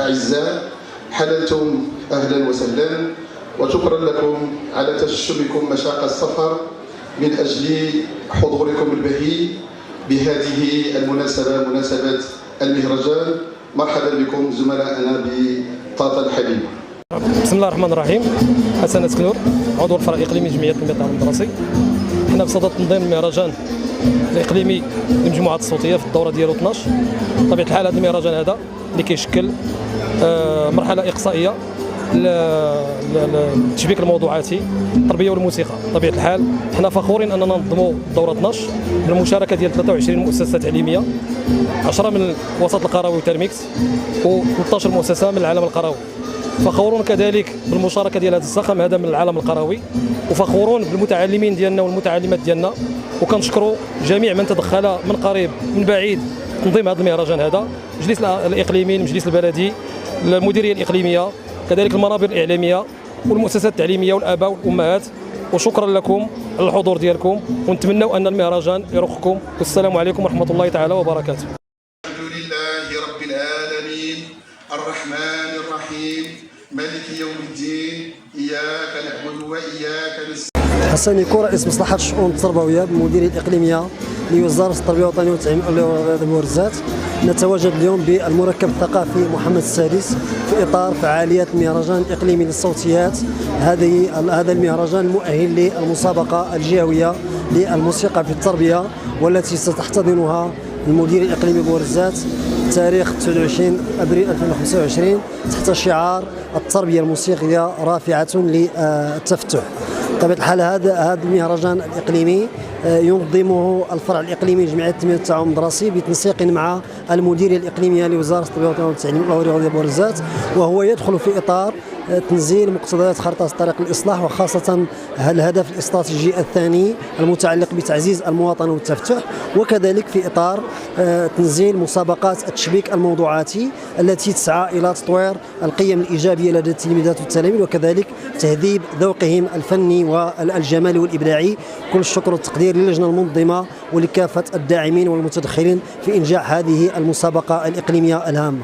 الأعزاء، حللتم أهلا وسهلا، وشكرا لكم على تشمكم مشاق السفر من أجل حضوركم البهي بهذه المناسبة، مناسبة المهرجان. مرحبا بكم زملائنا بطاطا الحليب. بسم الله الرحمن الرحيم. حسن اسكنور، عضو الفرع الإقليمي جمعية تنمية التعليم الدراسي. حنا بصدد تنظيم المهرجان الإقليمي للمجموعات الصوتية في الدورة ديالو 12. بطبيعة الحال هذا المهرجان هذا اللي كيشكل مرحلة إقصائية للتشبيك الموضوعاتي، التربية والموسيقى. بطبيعة الحال حنا فخورين أننا ننظموا الدورة 12 بالمشاركة ديال 23 مؤسسة تعليمية، 10 من الوسط القروي وترميكس، و13 مؤسسة من العالم القروي. فخورون كذلك بالمشاركة ديال هذا الزخم هذا من العالم القروي، وفخورون بالمتعلمين ديالنا والمتعلمات ديالنا، وكنشكروا جميع من تدخل من قريب من بعيد تنظيم هذا المهرجان هذا، المجلس الإقليمي، المجلس البلدي، المديرية الإقليمية، كذلك المنابر الإعلامية والمؤسسات التعليمية والآباء والأمهات. وشكرا لكم على الحضور ديالكم، ونتمنوا أن المهرجان يرقكم. والسلام عليكم ورحمة الله تعالى وبركاته. الحمد لله رب العالمين الرحمن الرحيم مالك يوم الدين، إياك نعبد وإياك نستعين. حسن يكون رئيس مصلحة الشؤون التربوية بالمديرية الإقليمية لوزارة التربية الوطنية والتعليم والورزات. نتواجد اليوم بالمركب الثقافي محمد السادس في إطار فعاليات المهرجان الإقليمي للصوتيات. هذا المهرجان المؤهل للمسابقة الجهوية للموسيقى في التربية، والتي ستحتضنها المدير الإقليمي بورزات تاريخ 29 أبريل 2025 تحت شعار التربية الموسيقية رافعة للتفتح. بطبيعة الحال هذا المهرجان الإقليمي ينظمه الفرع الإقليمي لجمعية تنمية التعاون الدراسي بتنسيق مع المديرية الإقليمية لوزارة التربية والتعليم الأولي بورزات، وهو يدخل في إطار تنزيل مقتضيات خارطة طريق الإصلاح، وخاصة الهدف الاستراتيجي الثاني المتعلق بتعزيز المواطنة والتفتح، وكذلك في إطار تنزيل مسابقات التشبيك الموضوعاتي التي تسعى إلى تطوير القيم الإيجابية لدى التلميذات والتلاميذ، وكذلك تهذيب ذوقهم الفني والجمالي والإبداعي. كل الشكر والتقدير للجنة المنظمة ولكافة الداعمين والمتدخلين في إنجاح هذه المسابقة الإقليمية الهامة.